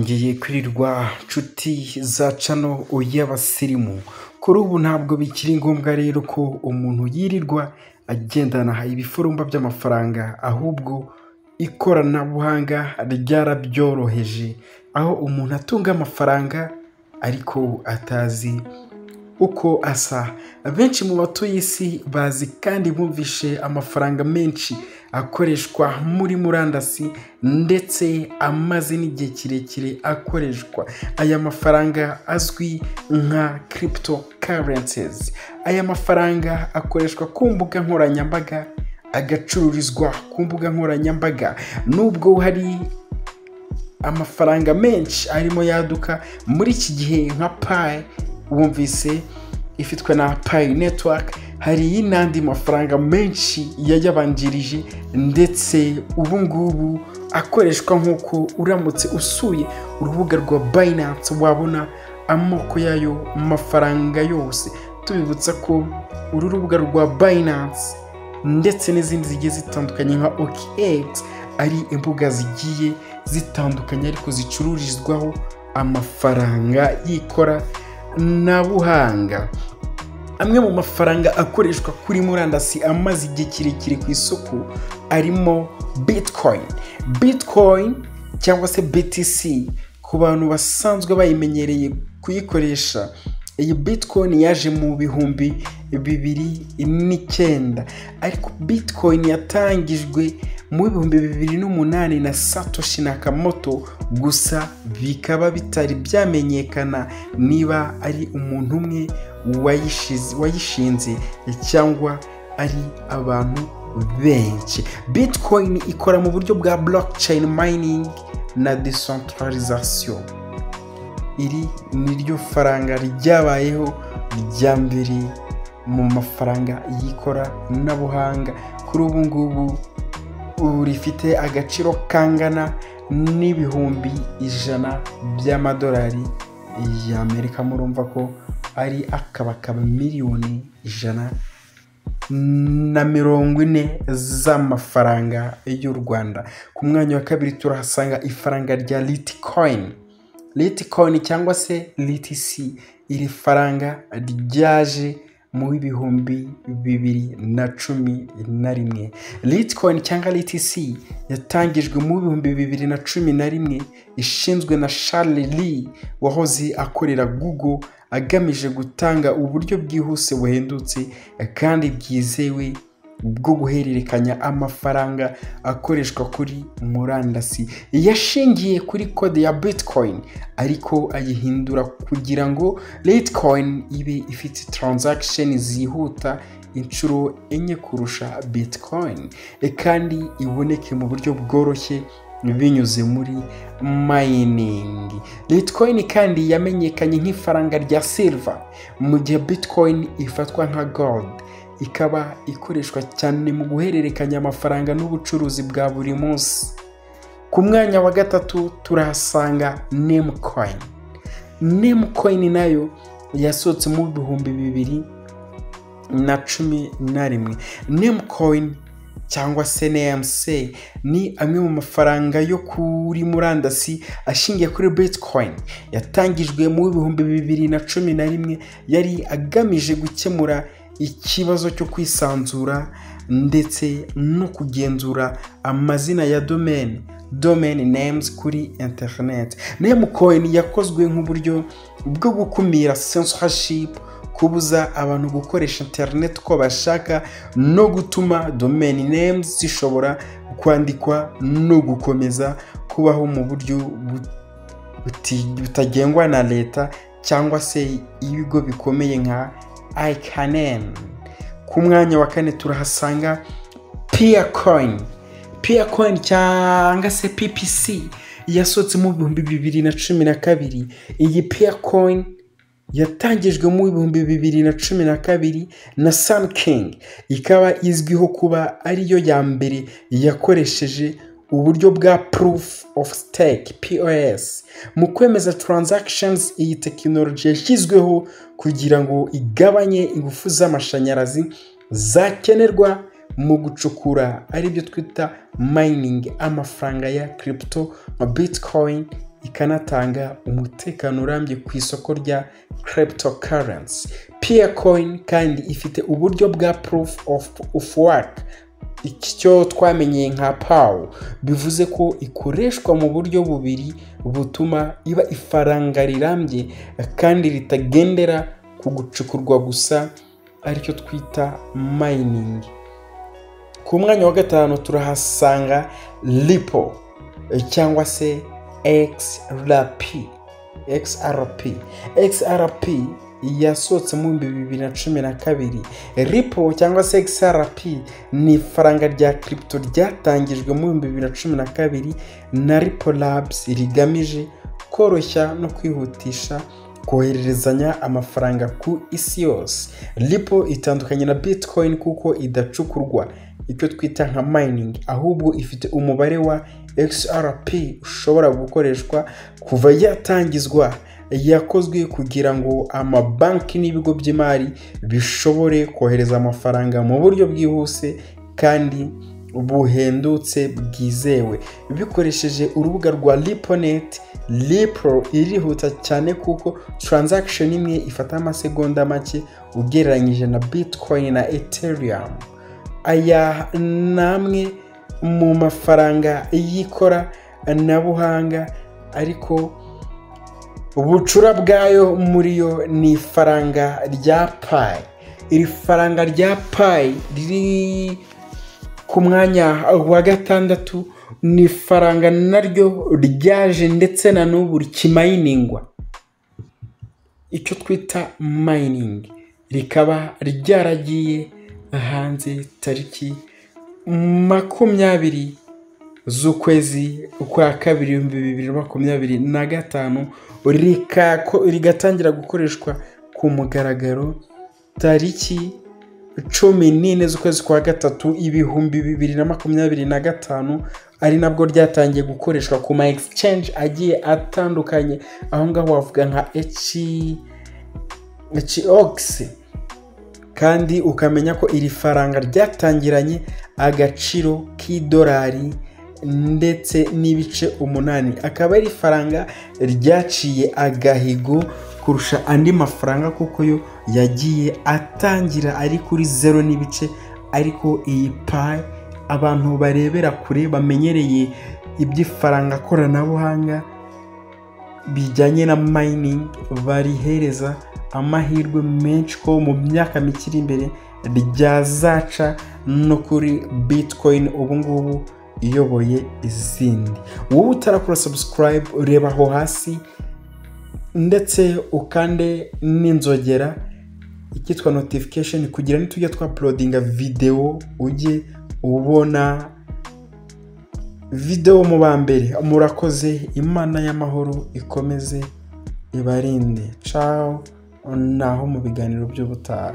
mwongeye kwirirwa nshuti za cano y'abasirimu. Kuri ubu ntabwo bikiri ngombwa rero ko umuntu yirirwa agendana ibifurumba by'amafaranga, ahubwo ikoranabuhanga ryarabyoroheje, aho umuntu atunga amafaranga ariko atazi uko asa. Benshi mu batuye isi bazi kandi bumvishe amafaranga menshi akoreshwa muri murandasi ndetse amaze n'igihe kirekire akoreshwa. Aya mafaranga azwi nka cryptocurrencies. Aya mafaranga akoreshwa ku mbuga nkoranyambaga, agacururizwa ku mbuga nkoranyambaga. Nubwo hari amafaranga menshi arimo yaduka muri iki gihe nka Pi, wumvise ifitwe na Pi Network, hari n'andi mafaranga menshi yayabanjirije ndetse ubu ngubu akoreshwa. Nk'uko uramutse usuye urubuga rwa Binance wabona amoko y'ayo mafaranga yose. Tubibutsa ko uru rubuga rwa Binance ndetse n'izindi zigiye zitandukanye nka OKX ari imbuga zigiye zitandukanye ariko zicururizwaho amafaranga y'ikoranabuhanga. Amwe mu mafaranga akoreshwa kuri murandasi amaze igihe kirekire ku isoko arimo Bitcoin cyangwa se BTC ku bantu basanzwe bayimenyereye kuyikoresha. Iyi Bitcoin yaje mu 2009, ariko Bitcoin yatangijwe mu 2008 na Satoshi Nakamoto, gusa bikaba bitari byamenyekana niba ari umuntu umwe wayishinze cyangwa ari abantu benshi. Bitcoin ikora mu buryo bwa blockchain mining na decentralization. Iri niryo faranga ryabayeho rya mbere mu mafaranga y'ikoranabuhanga. Kuri ubu ngubu rifite agaciro kangana n'ibihumbi 100 by'amadolari y'Amerika. Murumva ko ari akabakaba miliyoni 140 z'amafaranga y'u Rwanda. Ku mwanya wa kabiri turahasanga ifaranga rya Litecoin cyangwa se LTC. Iri faranga ryaje mu 2011. Litecoin cyangwa LTC yatangijwe mu 2011, ishinzwe na Charles Lee wahoze akorera Google, agamije gutanga uburyo bwihuse buhendutse kandi bwizewe bwo guhererekanya amafaranga akoreshwa kuri murandasi. Yashingiye kuri kode ya Bitcoin ariko ayihindura kugira ngo Litecoin ibe ifite transaction zihuta inshuro 4 kurusha Bitcoin, kandi iboneke mu buryo bworoshye binyuze muri mining. Litecoin kandi yamenyekanye nk'ifaranga rya silver, mu gihe Bitcoin ifatwa nka gold. Ikaba ikoreshwa cyane mu guhererekanya amafaranga n'ubucuruzi bwa buri munsi. Ku mwanya wa gatatu turahasanga Namecoin. Namecoin nayo yasohotse mu 2011. Namecoin cyangwa se NMC ni amwe mu mafaranga yo kuri murandasi ashingiye kuri Bitcoin. Yatangijwe mu 2011, yari agamije gukemura ikibazo cyo kwisanzura ndetse no kugenzura amazina ya domain names kuri internet. Namecoin yakozwe nk'uburyo bwo gukumira censorship, kubuza abantu gukoresha internet uko bashaka, no gutuma domain names zishobora kwandikwa no gukomeza kubaho mu buryo butagengwa na leta cyangwa se ibigo bikomeye nka Ikanen. Ku mwanya wa kane turahasanga Peercoin cyangwa se PPC, yasohotse mu 2012. Iyi Peercoin yatangijwe mu 2012 na Sun King, ikaba izwiho kuba ariyo ya mbere yakoresheje uburyo bwa proof of stake POS mu kwemeza transactions. Iyi technology yashyizweho kugira ngo igabanye ingufu z'amashanyarazi zakenerwa mu gucukura, aribyo twita mining amafaranga ya crypto nka Bitcoin ikanatanga umutekano urambye ku isoko rya cryptocurrency. Peercoin kandi ifite uburyo bwa proof of work, icyo twamenyeye nka POW, bivuze ko ikoreshwa mu buryo bubiri butuma iba ifaranga rirambye kandi ritagendera ku gucukurwa gusa, aricyo twita mining. Ku mwanya wa gatanu turahasanga Ripple cyangwa se XRP yasohotse mu 2012. Ripple cyangwa se XRP ni ifaranga rya crypto ryatangijwe mu 2012 na Ripple Labs, rigamije koroshya no kwihutisha kohererezanya amafaranga ku isi yose. Ripple itandukanye na Bitcoin kuko idacukurwa, icyo twita nka mining, ahubwo ifite umubare wa XRP ushobora gukoreshwa kuva yatangizwa. Yakozwe kugira ngo amabanki n'ibigo by'imari bishobore kohereza amafaranga mu buryo bwihuse kandi buhendutse bwizewe bikoresheje urubuga rwa Ripplenet. Ripple irihuta cyane kuko transaction imwe ifata amasegonda make ugereranyije na Bitcoin na Ethereum. Aya namwe mu mafaranga yikora na buhanga, ariko ubucura bwayo muri yo ni ifaranga rya Pi. Iri faranga rya Pi riri ku mwanya wa gatandatu, ni ifaranga naryo ryaje ndetse na n'ubu rikimayiningwa, icyo twita mining, rikaba ryaragiye hanze tariki 20 z'ukwezi kwa kabiri 2025, rigatangira gukoreshwa ku mugaragaro tariki 14 z'ukwezi kwa gatatu 2025, ari nabwo ryatangiye gukoreshwa ku ma exchange agiye atandukanye, aho ngaho wavuga nka HOX. Kandi ukamenya ko iri faranga ryatangiranye agaciro k'idolari ndetse n'ibice 8, akaba ari faranga ryaciye agahigo kurusha andi mafaranga kuko yo yagiye atangira ari kuri 0 n'ibice, ariko iyi Pi abantu barebera kure bamenyereye iby'ifaranga koranabuhanga bijyanye na mining barihereza amahirwe menshi ko mu myaka mikiri imbere ryazaca no kuri Bitcoin ubu ngubu iyoboye izindi. Wowe utarakora subscribe, reba aho hasi ndetse ukande n'inzogera ikitwa notification kugira nitujya uploadinga video ujye ubona video mu bambere. Murakoze, Imana y'amahoro ikomeze ibarinde. Ciao, naho mu biganiro by'ubutaha.